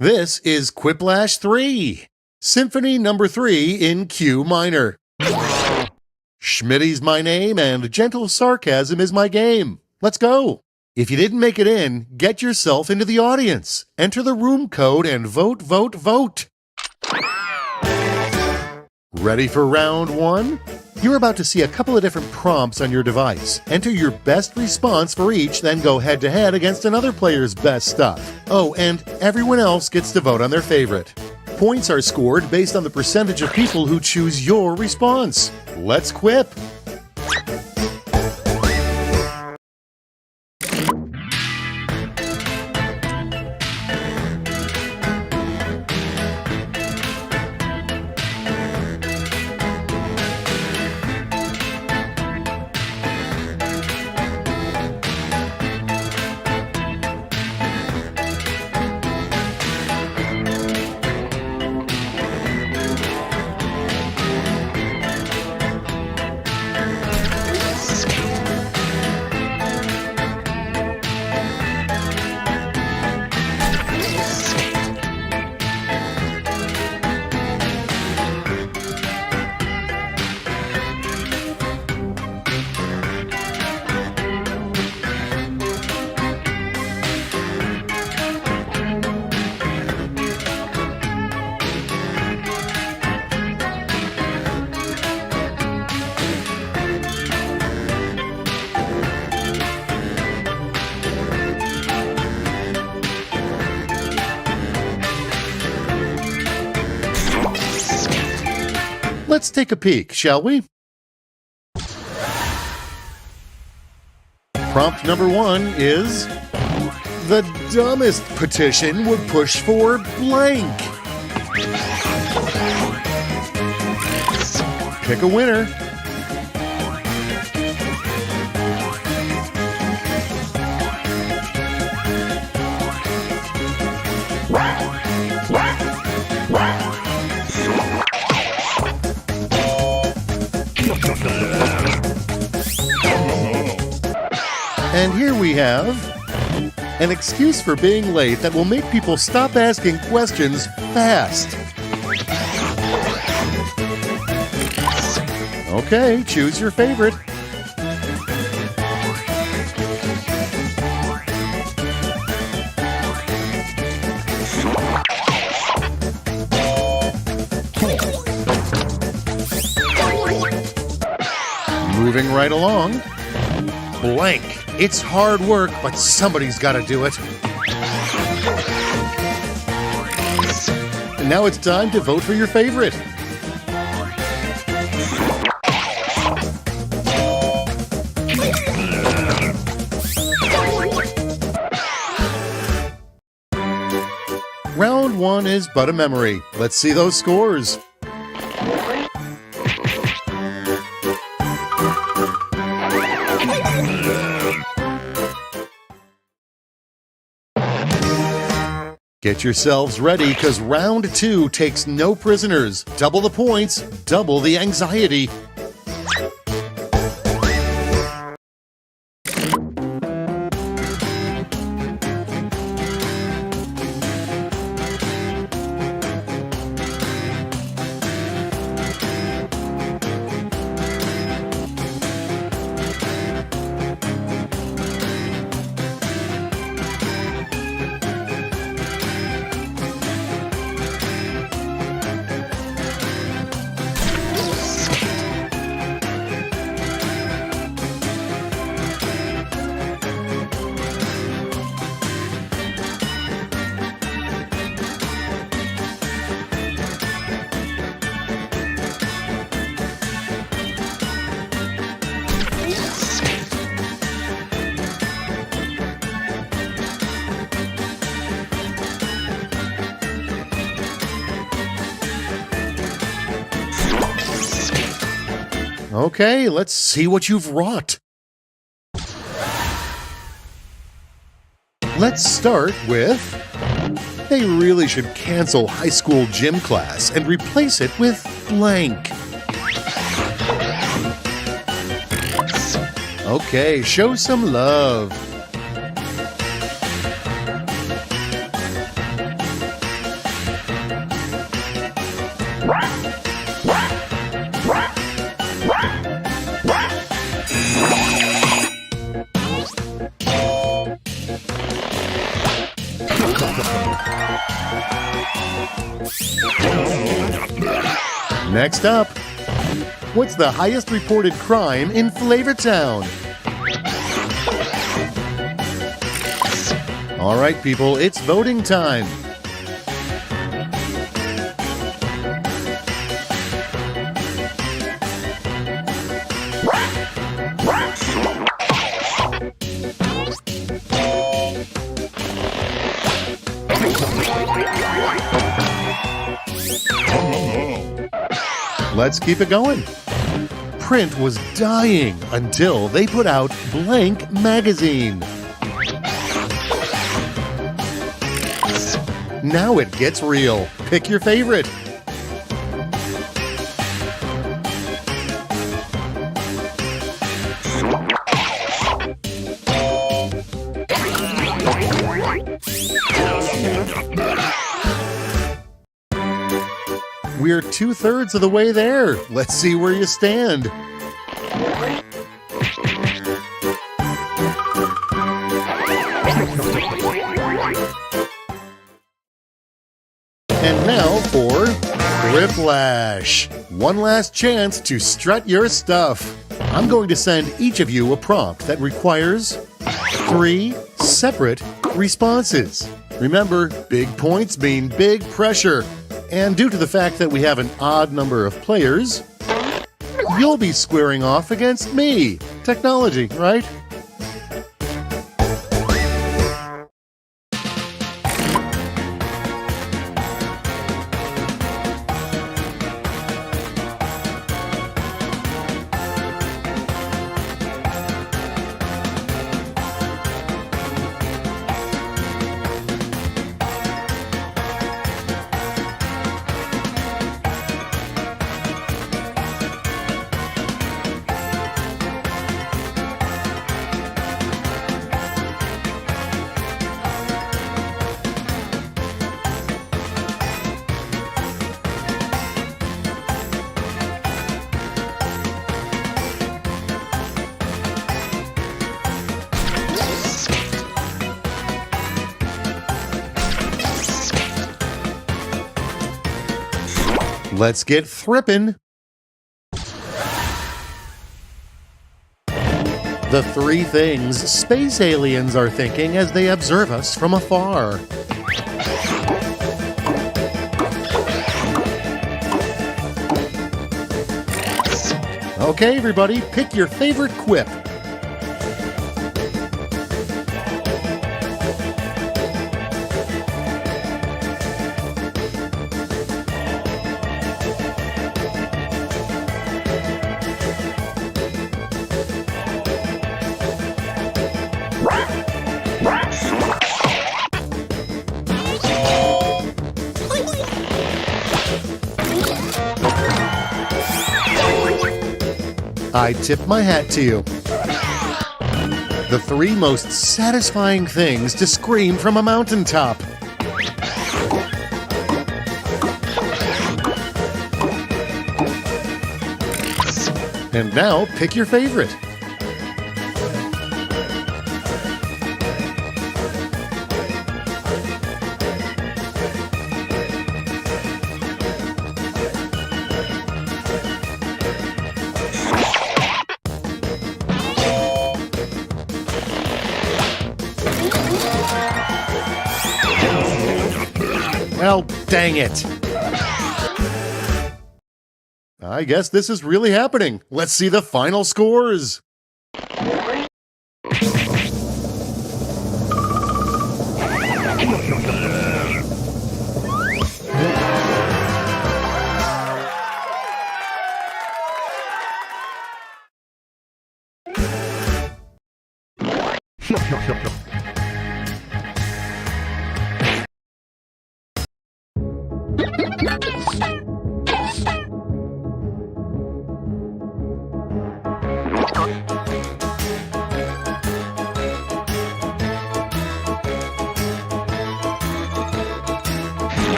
This is Quiplash 3, Symphony number 3 in Q minor. Schmitty's my name and gentle sarcasm is my game. Let's go. If you didn't make it in, get yourself into the audience. Enter the room code and vote, vote, vote. Ready for round 1? You're about to see a couple of different prompts on your device. Enter your best response for each, then go head-to-head against another player's best stuff. Oh, and everyone else gets to vote on their favorite. Points are scored based on the percentage of people who choose your response. Let's quip! Let's take a peek, shall we? Prompt number 1 is, the dumbest petition would push for blank. Pick a winner. And here we have an excuse for being late that will make people stop asking questions fast. Okay, choose your favorite. Moving right along. Blank. It's hard work, but somebody's got to do it. And now it's time to vote for your favorite. Round 1 is but a memory. Let's see those scores. Get yourselves ready, because round 2 takes no prisoners. Double the points, double the anxiety. Okay, let's see what you've wrought. Let's start with... They really should cancel high school gym class and replace it with blank. Okay, show some love. Next up, what's the highest reported crime in Flavortown? All right, people, it's voting time. Let's keep it going. Print was dying until they put out Blank Magazine. Now it gets real. Pick your favorite. We're 2/3 of the way there. Let's see where you stand. And now for Quiplash. One last chance to strut your stuff. I'm going to send each of you a prompt that requires 3 separate responses. Remember, big points mean big pressure. And due to the fact that we have an odd number of players, you'll be squaring off against me. Technology, right? Let's get thrippin'. The three things space aliens are thinking as they observe us from afar. Okay, everybody, pick your favorite quip. I tip my hat to you. The three most satisfying things to scream from a mountaintop. And now, pick your favorite. Well, dang it. I guess this is really happening. Let's see the final scores.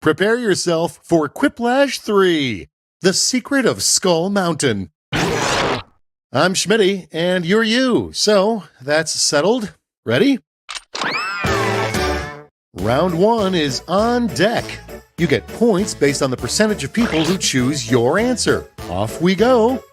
Prepare yourself for Quiplash 3, The Secret of Skull Mountain. I'm Schmitty, and you're you, so that's settled. Ready? Round 1 is on deck. You get points based on the percentage of people who choose your answer. Off we go.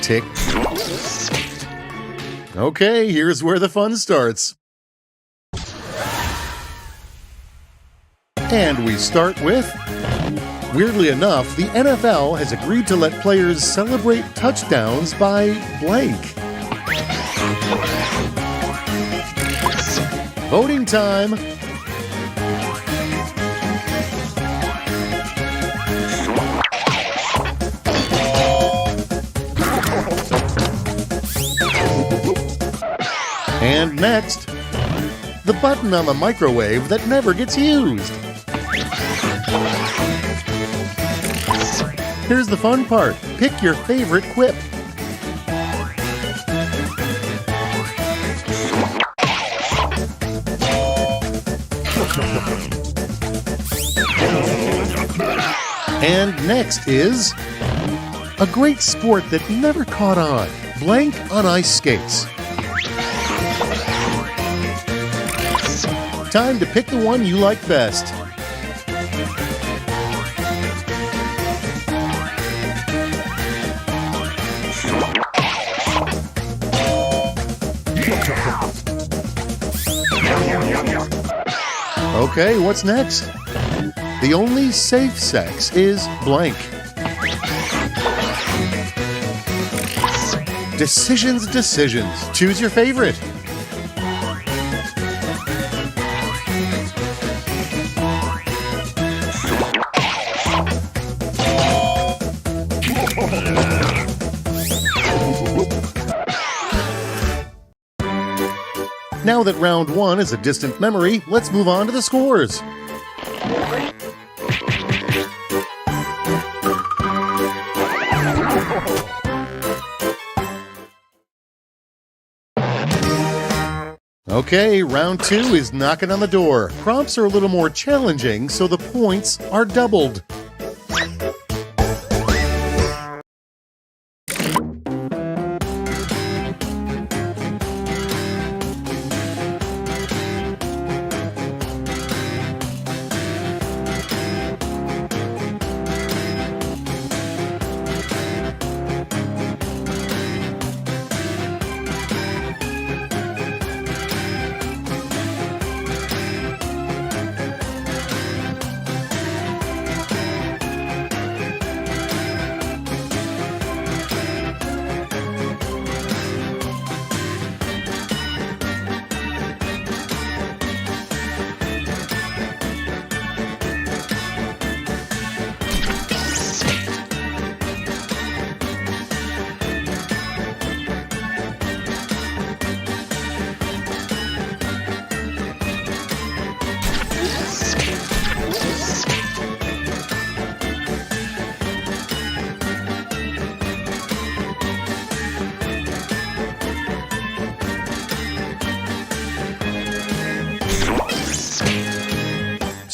Tick. Okay, here's where the fun starts. And we start with, weirdly enough, the NFL has agreed to let players celebrate touchdowns by blank. Voting time! And next, the button on the microwave that never gets used. Here's the fun part. Pick your favorite quip. And next is a great sport that never caught on. Blank on ice skates. Time to pick the one you like best. Okay, what's next? The only safe sex is blank. Decisions, decisions. Choose your favorite. Now that round one is a distant memory, let's move on to the scores. Okay, round two is knocking on the door. Prompts are a little more challenging, so the points are doubled.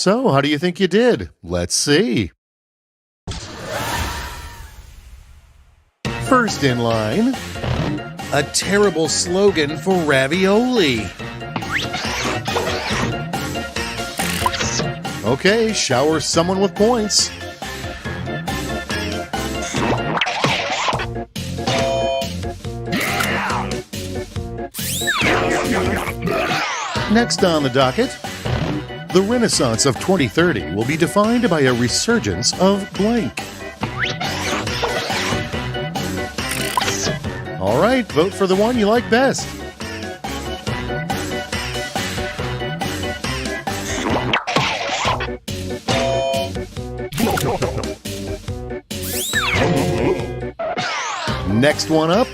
So, how do you think you did? Let's see. First in line, a terrible slogan for ravioli. Okay, shower someone with points. Next on the docket, the Renaissance of 2030 will be defined by a resurgence of blank. All right, vote for the one you like best. Next one up,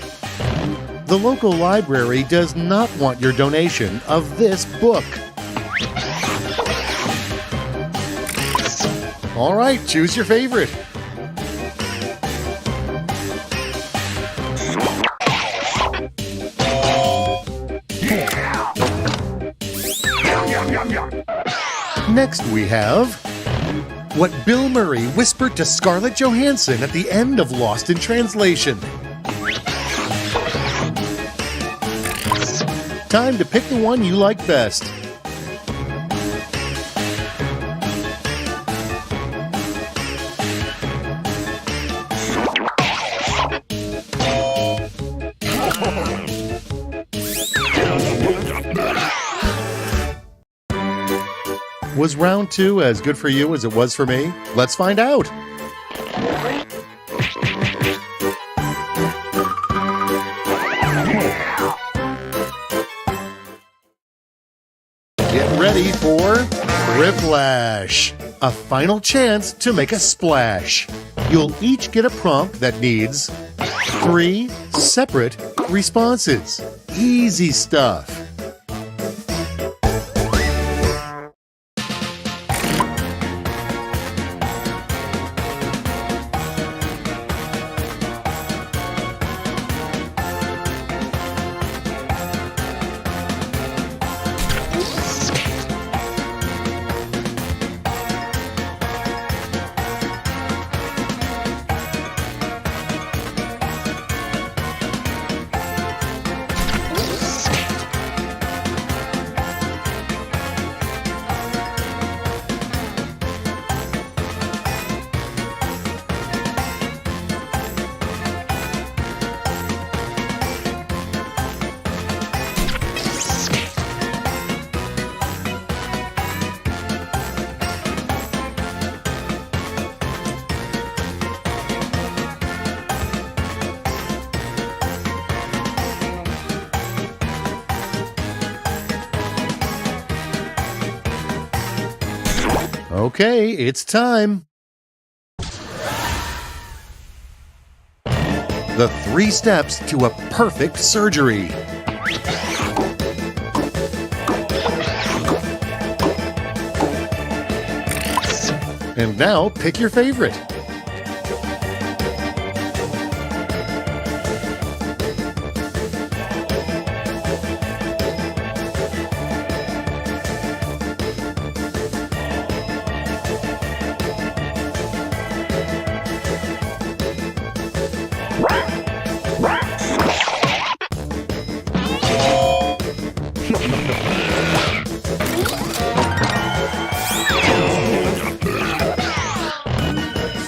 the local library does not want your donation of this book. All right, choose your favorite. Next we have what Bill Murray whispered to Scarlett Johansson at the end of Lost in Translation. Time to pick the one you like best. Was round two as good for you as it was for me? Let's find out. ready for Quiplash, a final chance to make a splash. You'll each get a prompt that needs 3 separate responses. Easy stuff. Okay, it's time. The 3 steps to a perfect surgery. And now pick your favorite.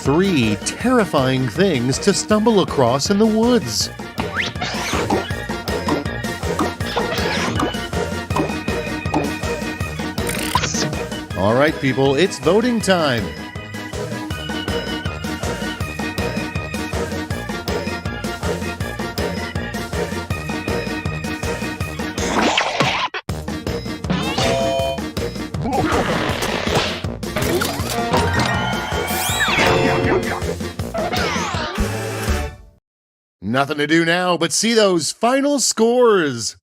Three terrifying things to stumble across in the woods. All right, people, it's voting time. Nothing to do now but see those final scores.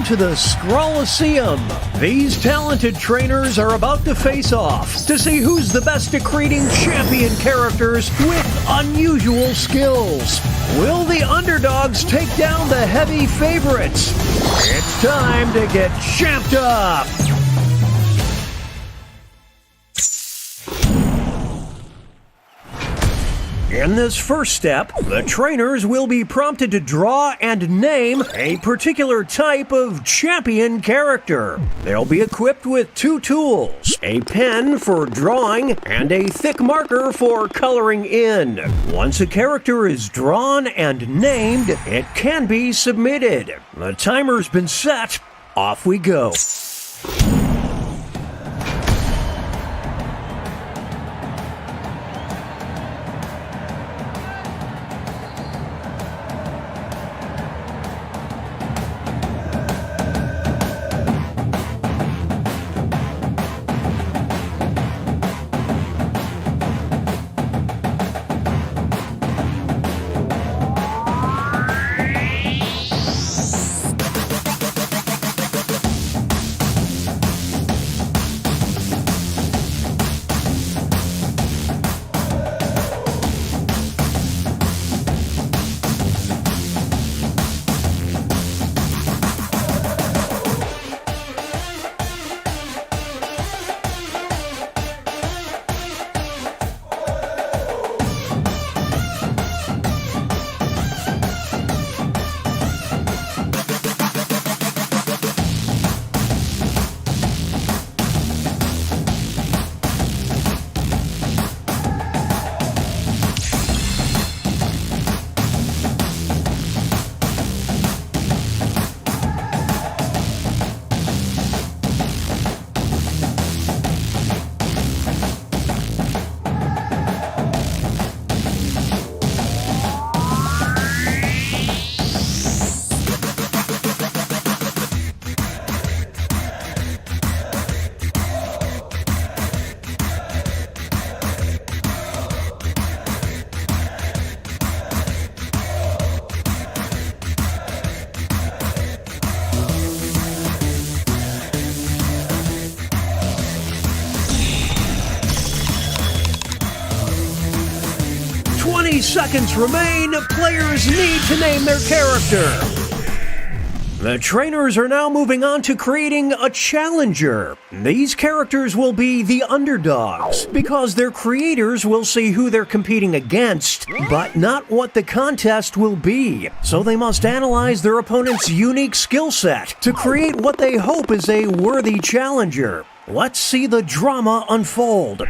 to the Scrolliseum. These talented trainers are about to face off to see who's the best at creating champion characters with unusual skills. Will the underdogs take down the heavy favorites? It's time to get champed up! In this first step, the trainers will be prompted to draw and name a particular type of champion character. They'll be equipped with 2 tools, a pen for drawing and a thick marker for coloring in. Once a character is drawn and named, it can be submitted. The timer's been set. Off we go. Seconds remain. Players need to name their character. The trainers are now moving on to creating a challenger. These characters will be the underdogs because their creators will see who they're competing against, but not what the contest will be. So they must analyze their opponent's unique skill set to create what they hope is a worthy challenger. Let's see the drama unfold.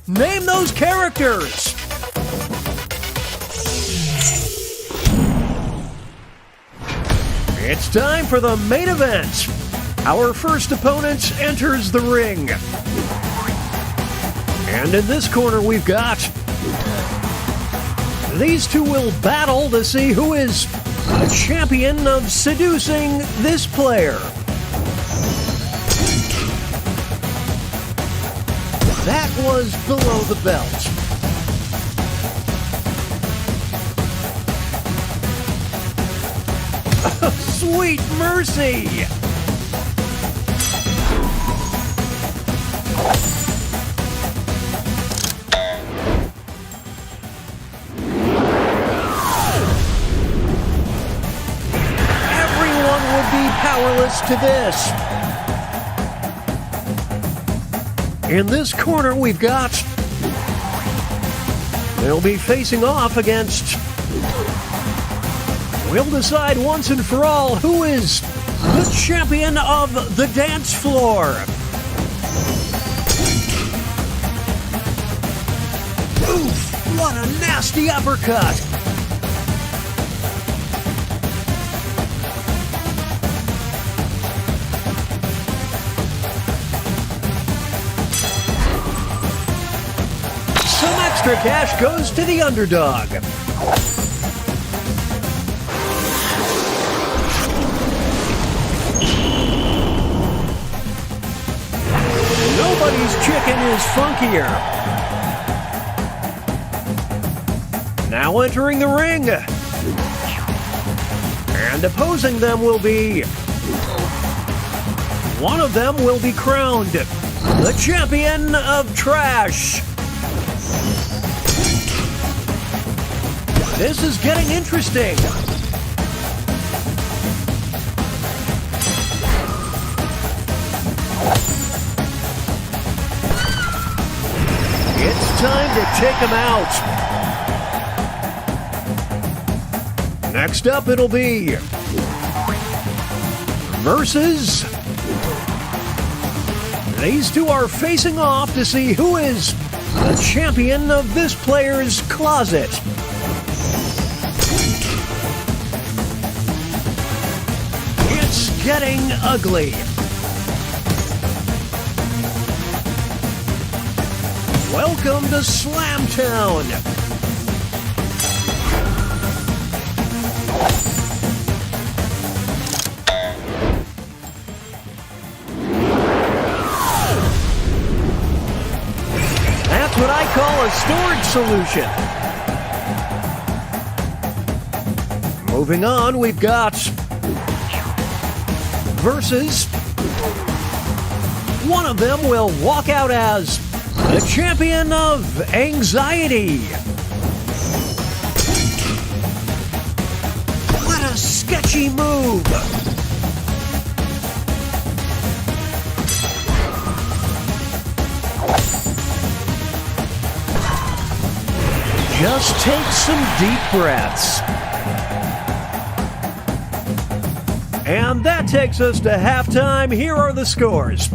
Name those characters! It's time for the main event. Our first opponent enters the ring. And in this corner we've got... These two will battle to see who is the champion of seducing this player. That was below the belt. Sweet mercy! Everyone would be powerless to this. In this corner, we've got... They'll be facing off against... We'll decide once and for all who is the champion of the dance floor. Oof! What a nasty uppercut! Some extra cash goes to the underdog. Nobody's chicken is funkier. Now entering the ring. And opposing them will be... One of them will be crowned the champion of trash. This is getting interesting. It's time to take him out. Next up, it'll be versus. These two are facing off to see who is the champion of this player's closet. It's getting ugly. Welcome to Slamtown! That's what I call a storage solution. Moving on, we've got... Versus... One of them will walk out as... the champion of anxiety. What a sketchy move. Just take some deep breaths. And that takes us to halftime. Here are the scores.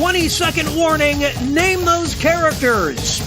20-second warning. Name those characters.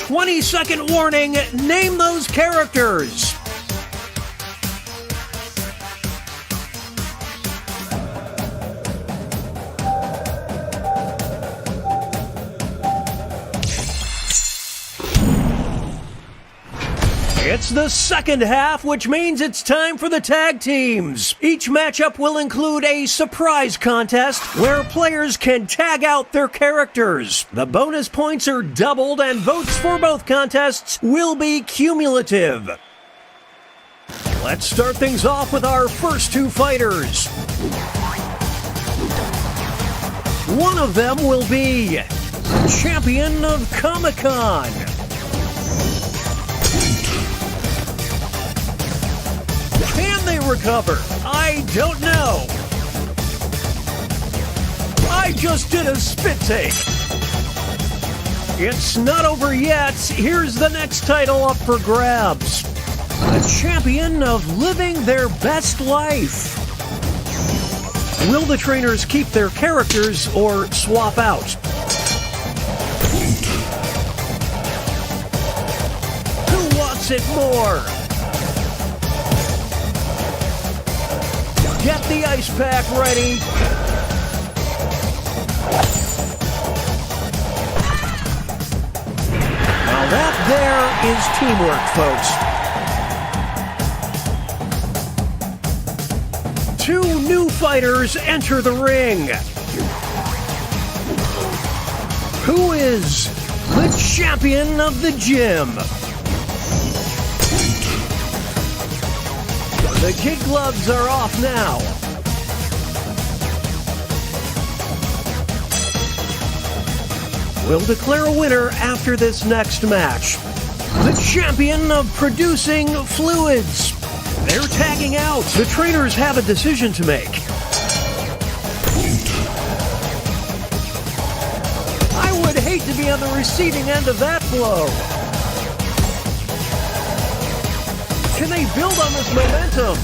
Twenty-second warning. Name those characters. It's the second half, which means it's time for the tag teams. Each matchup will include a surprise contest where players can tag out their characters. The bonus points are doubled and votes for both contests will be cumulative. Let's start things off with our first two fighters. One of them will be champion of Comic-Con. Can they recover? I don't know. I just did a spit take. It's not over yet. Here's the next title up for grabs. A champion of living their best life. Will the trainers keep their characters or swap out? Who wants it more? Get the ice pack ready. Now that there is teamwork, folks. Two new fighters enter the ring. Who is the champion of the gym? The kid gloves are off now. We'll declare a winner after this next match. The champion of producing fluids. They're tagging out. The trainers have a decision to make. I would hate to be on the receiving end of that blow. Can they build on this momentum?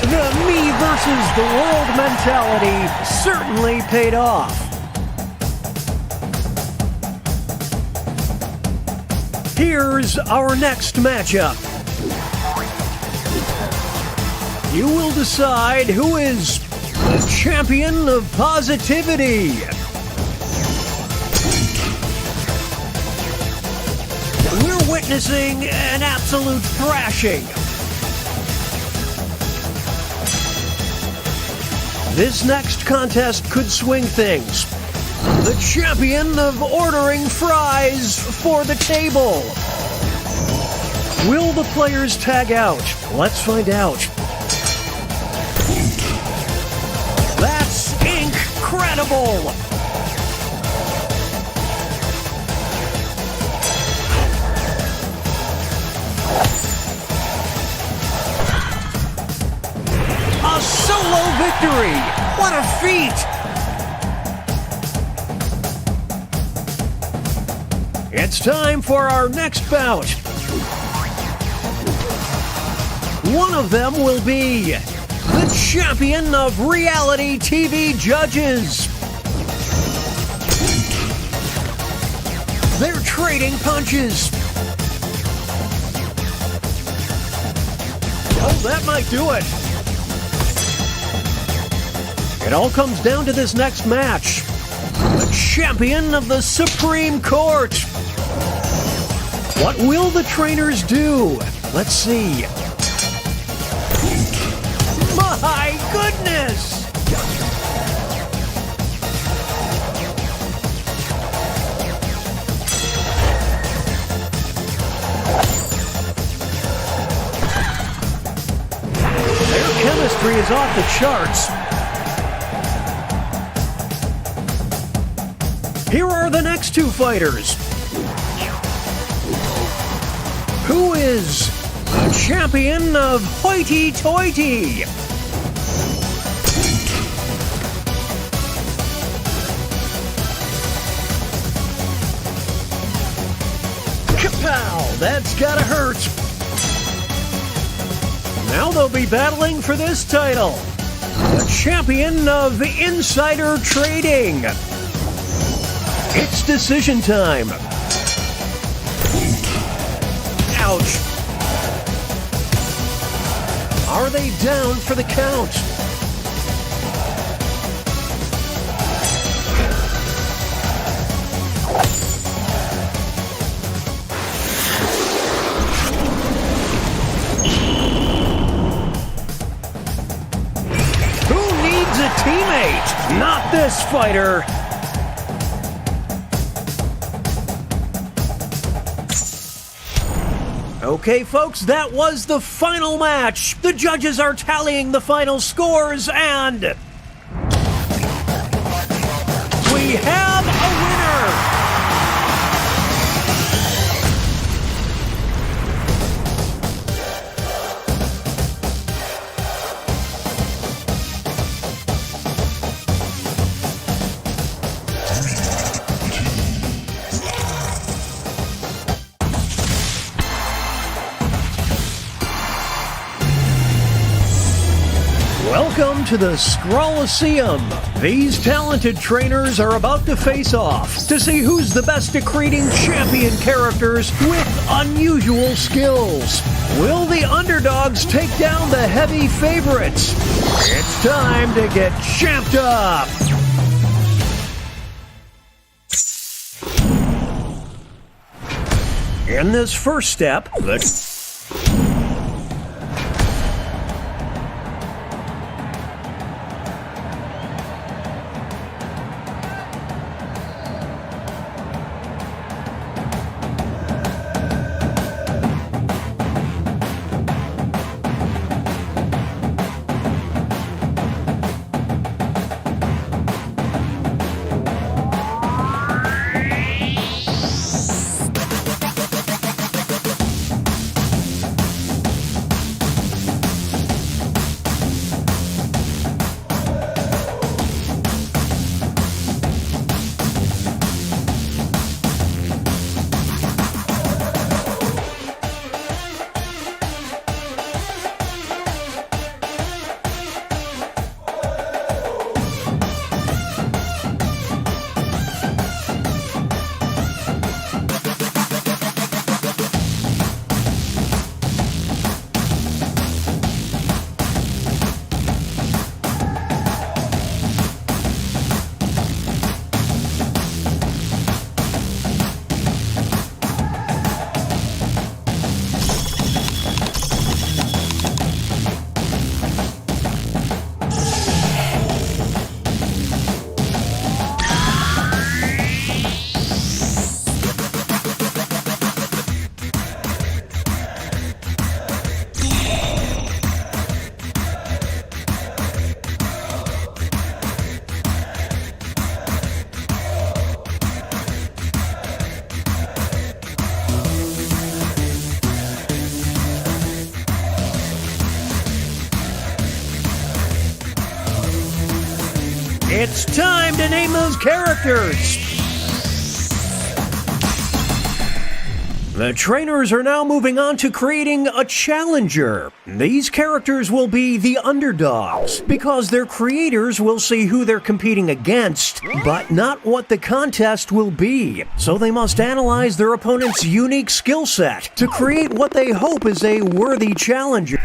The me versus the world mentality certainly paid off. Here's our next matchup. You will decide who is the champion of positivity. We're witnessing an absolute thrashing. This next contest could swing things. The champion of ordering fries for the table. Will the players tag out? Let's find out. That's incredible! A solo victory! What a feat! It's time for our next bout. One of them will be the champion of reality TV judges. They're trading punches. Oh, that might do it. It all comes down to this next match. The champion of the Supreme Court. What will the trainers do? Let's see. My goodness! Their chemistry is off the charts. Here are the next two fighters. Who is the champion of hoity-toity? Kapow! That's gotta hurt. Now they'll be battling for this title. The champion of insider trading. It's decision time. Ouch. Are they down for the count? Who needs a teammate? Not this fighter. Okay, folks, that was the final match. The judges are tallying the final scores, and we have a winner! Welcome to the Scrolliseum. These talented trainers are about to face off to see who's the best at creating champion characters with unusual skills. Will the underdogs take down the heavy favorites? It's time to get champed up. In this first step, It's time to name those characters! The trainers are now moving on to creating a challenger. These characters will be the underdogs, because their creators will see who they're competing against, but not what the contest will be. So they must analyze their opponent's unique skill set to create what they hope is a worthy challenger.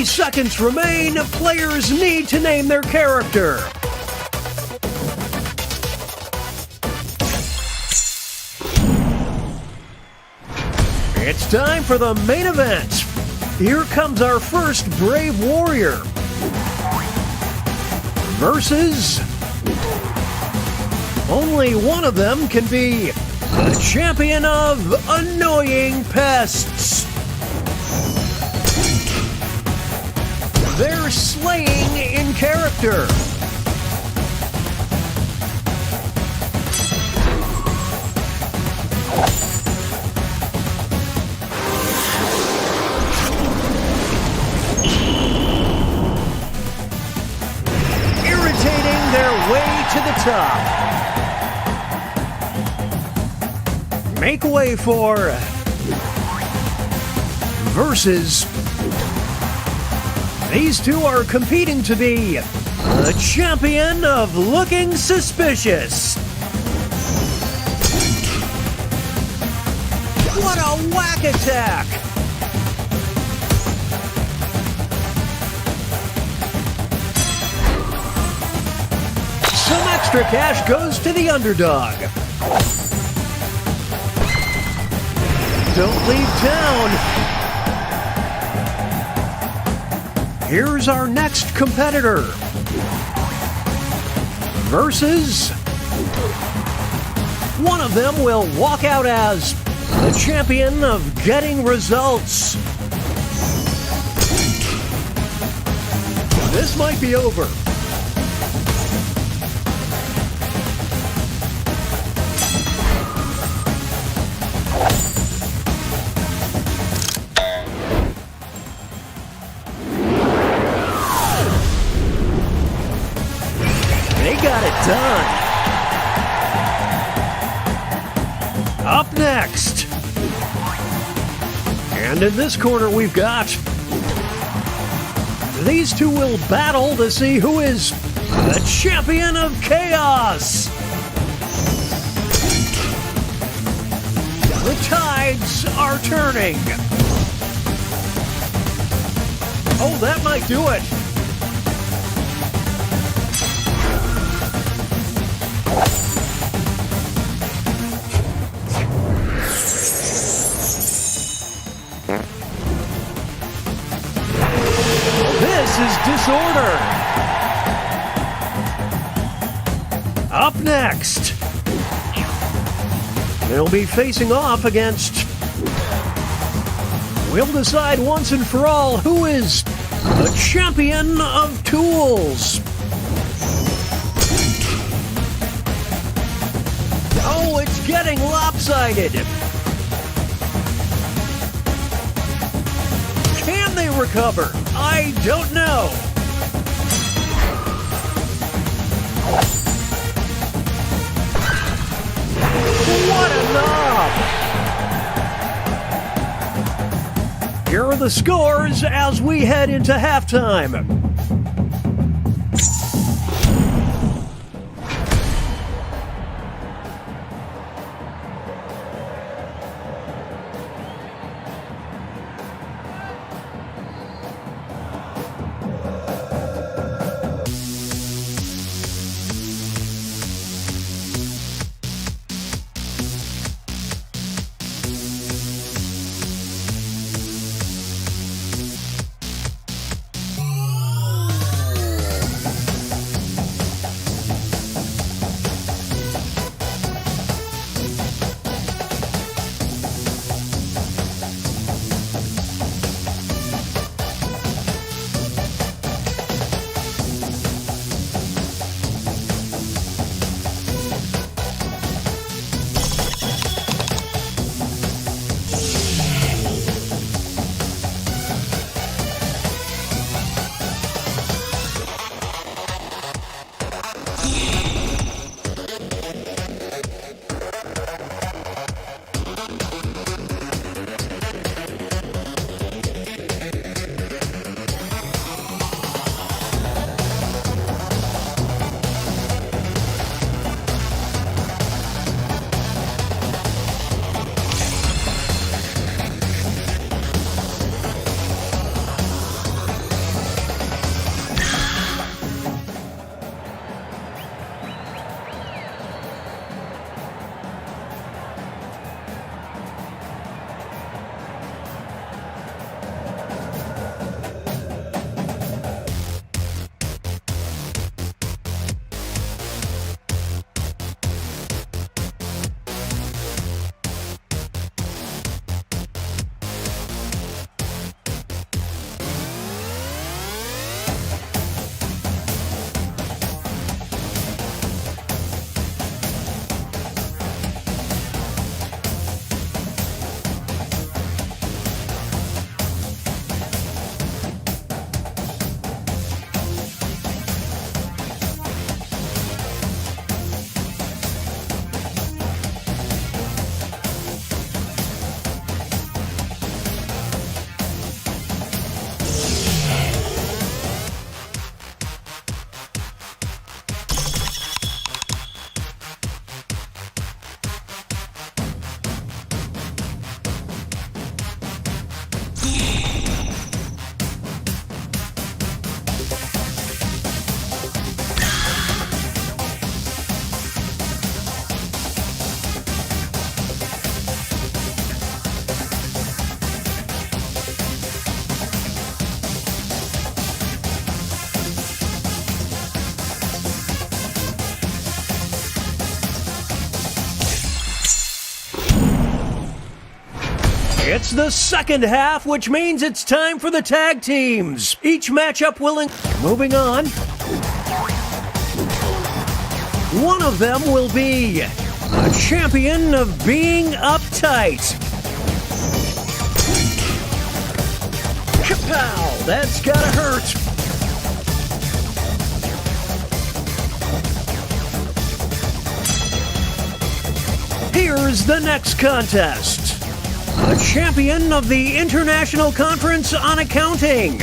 Seconds remain. Players need to name their character. It's time for the main event. Here comes our first brave warrior versus only one of them can be the champion of annoying pests. They're slaying in character. Irritating their way to the top. Make way for versus. These two are competing to be the champion of looking suspicious. What a whack attack! Some extra cash goes to the underdog. Don't leave town. Here's our next competitor versus one of them will walk out as the champion of getting results. This might be over. Got it done. Up next. And in this corner we've got these two will battle to see who is the champion of chaos. The tides are turning. Oh, that might do it. causes disorder. Up next, they'll be facing off against... We'll decide once and for all who is the champion of tools. Oh, it's getting lopsided. Can they recover? I don't know. What a knob! Here are the scores as we head into halftime. It's the second half, which means it's time for the tag teams. Each matchup will... Moving on. One of them will be a champion of being uptight. Kapow! That's gotta hurt. Here's the next contest. A champion of the International Conference on Accounting.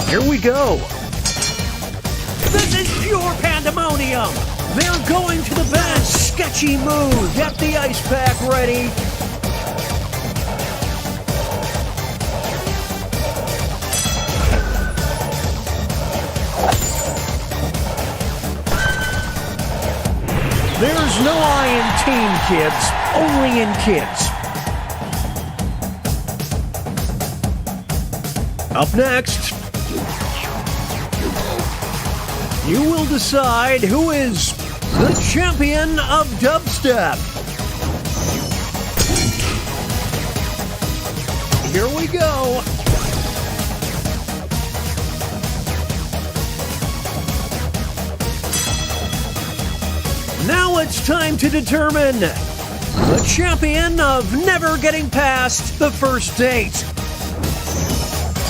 Here we go. This is pure pandemonium. They're going to the best sketchy move. Get the ice pack ready. There's no I in team, kids. Only in kids. Up next, You will decide who is the champion of dubstep. Here we go. Now it's time to determine the champion of never getting past the first date.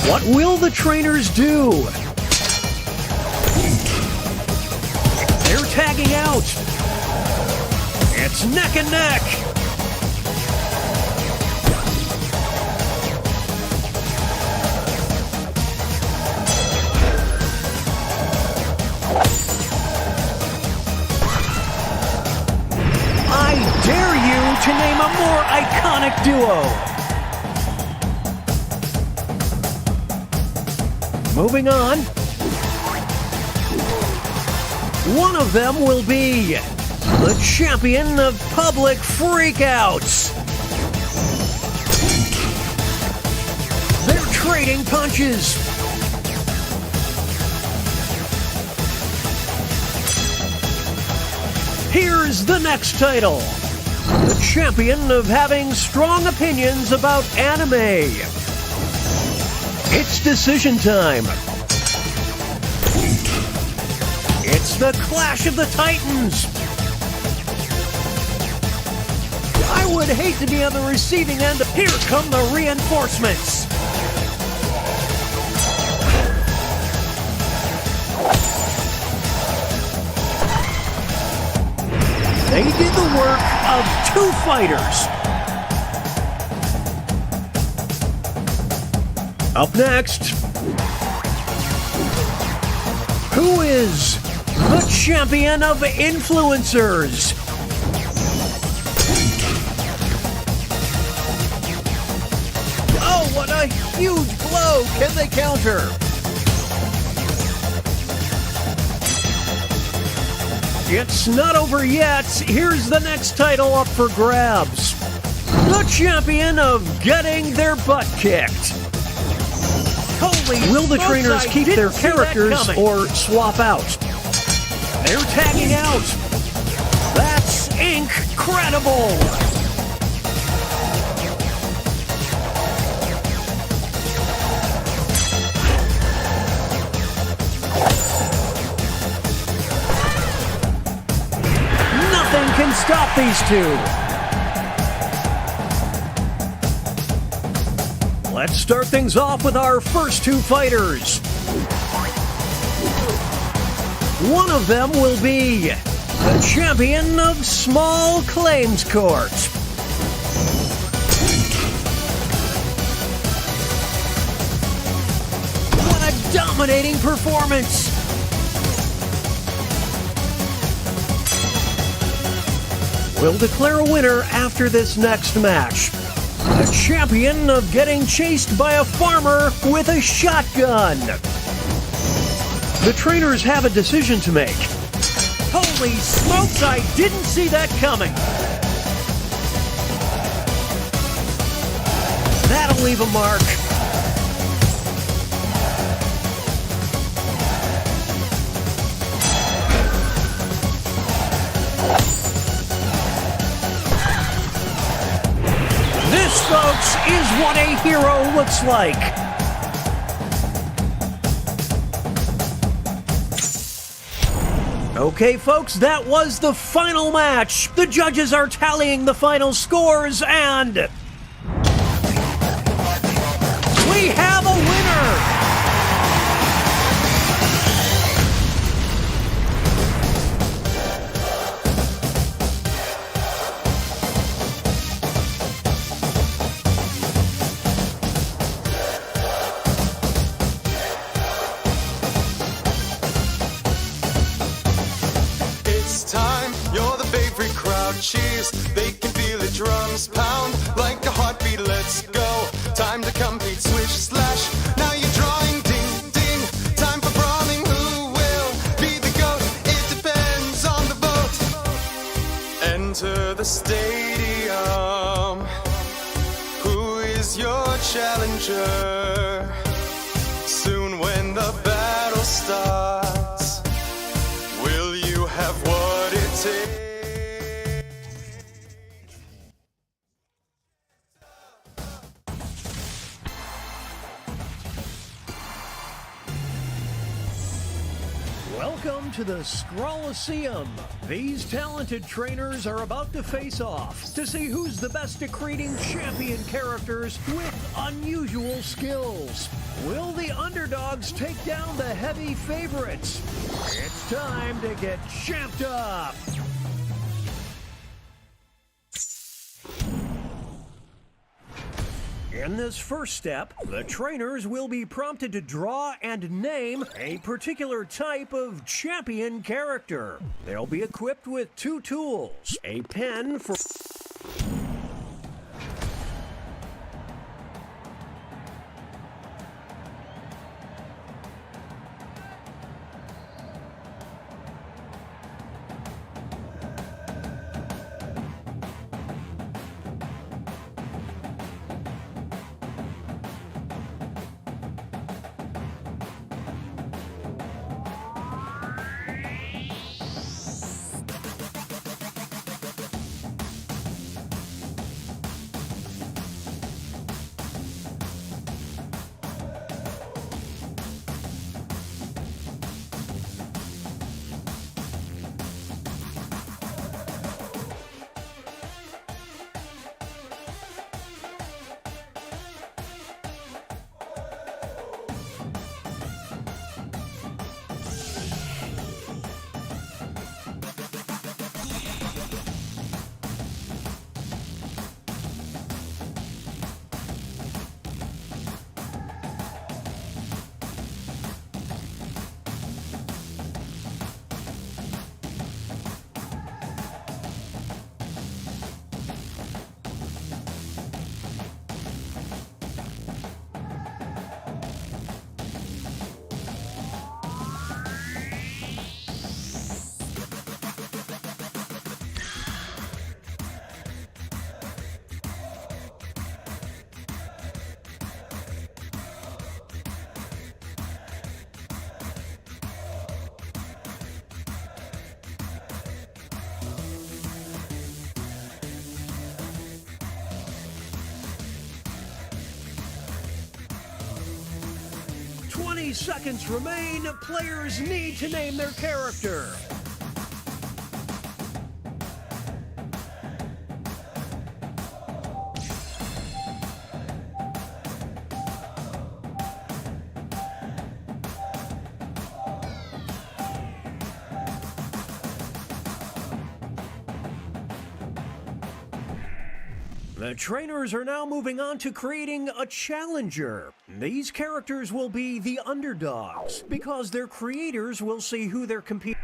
What will the trainers do? They're tagging out. It's neck and neck. I dare you to name a more iconic duo. Moving on. One of them will be the champion of public freakouts. They're trading punches. Here's the next title. The champion of having strong opinions about anime. It's decision time. It's the Clash of the Titans. I would hate to be on the receiving end. Here come the reinforcements. They did the work of two fighters. Up next, who is the champion of influencers? Oh, what a huge blow! Can they counter? It's not over yet. Here's the next title up for grabs. The champion of getting their butt kicked. Holy Will the trainers keep their characters or swap out? They're tagging out. That's incredible. Nothing can stop these two. Let's start things off with our first two fighters. One of them will be the champion of small claims court. What a dominating performance! We'll declare a winner after this next match. The champion of getting chased by a farmer with a shotgun. The trainers have a decision to make. Holy smokes, I didn't see that coming. That'll leave a mark. This, folks, is what a hero looks like. Okay, folks, that was the final match. The judges are tallying the final scores, and we have a winner! Cheers, they can feel the drums pound like a heartbeat. Let's go, time to compete, switch, slash. Now you're drawing, ding, ding. Time for brawling, who will be the GOAT? It depends on the vote. Enter the stadium. Who is your challenger? Soon when the battle starts, Welcome to the Scrolliseum. These talented trainers are about to face off to see who's the best at creating champion characters with unusual skills. Will the underdogs take down the heavy favorites? It's time to get champed up. In this first step, the trainers will be prompted to draw and name a particular type of champion character. They'll be equipped with 2 tools, a pen for... seconds remain. Players need to name their character. The trainers are now moving on to creating a challenger. These characters will be the underdogs because their creators will see who they're competing.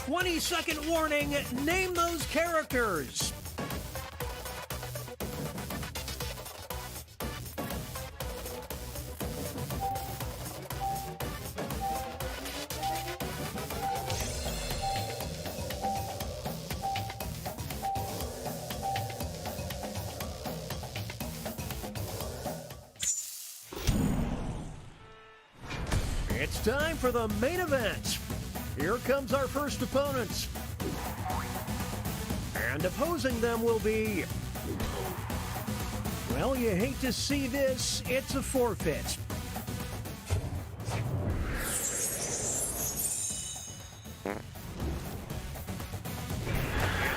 "20-second warning, name those characters." It's time for the main event. Here comes our first opponent. And opposing them will be... Well, you hate to see this. It's a forfeit.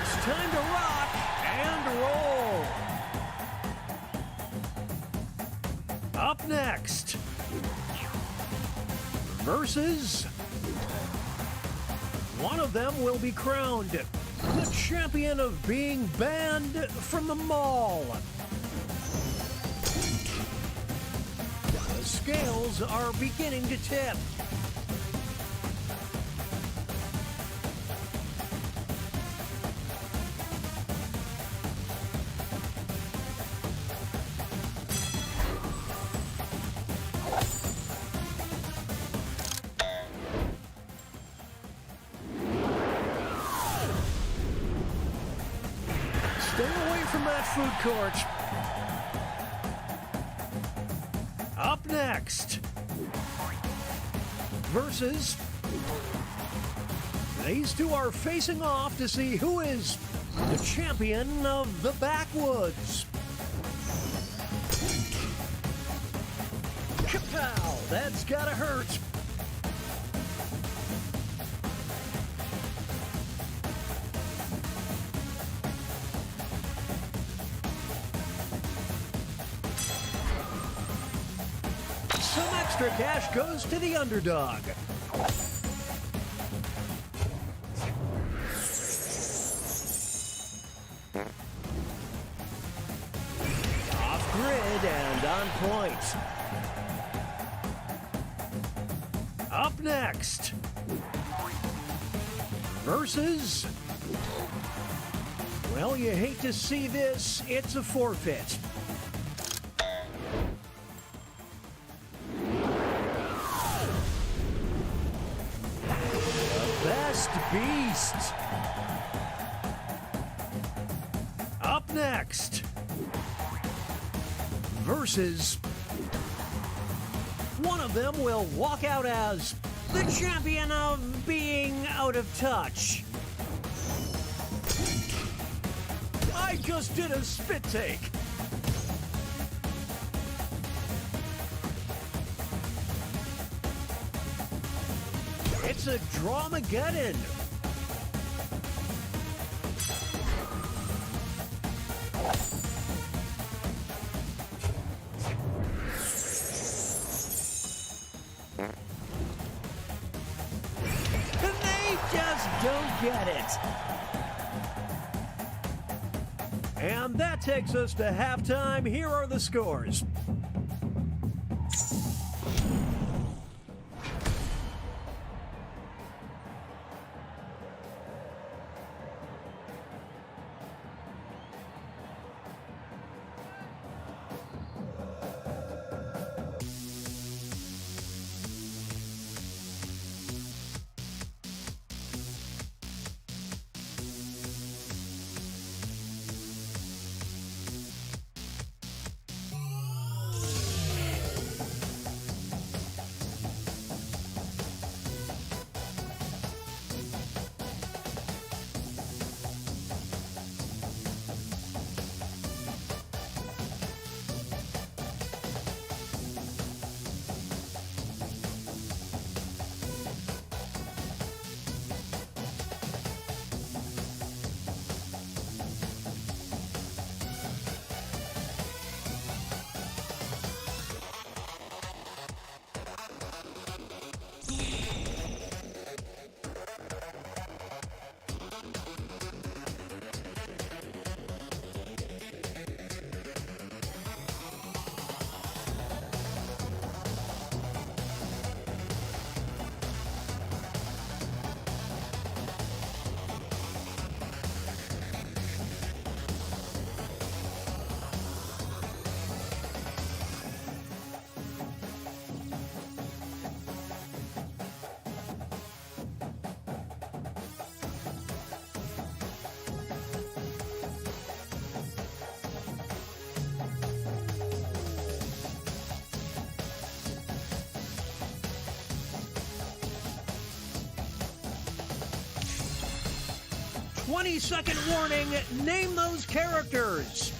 It's time to rock and roll. Up next, versus... One of them will be crowned the champion of being banned from the mall. The scales are beginning to tip. Stay away from that food court. Up next, versus... These two are facing off to see who is the champion of the backwoods. Kapow! That's gotta hurt. Some extra cash goes to the underdog. Off grid and on point. Up next, versus... Well, you hate to see this. It's a forfeit. Best Beast. Up next, versus... One of them will walk out as the champion of being out of touch. I just did a spit take. It's a Dramageddon. They just don't get it. And that takes us to halftime. Here are the scores. 20-second warning. Name those characters.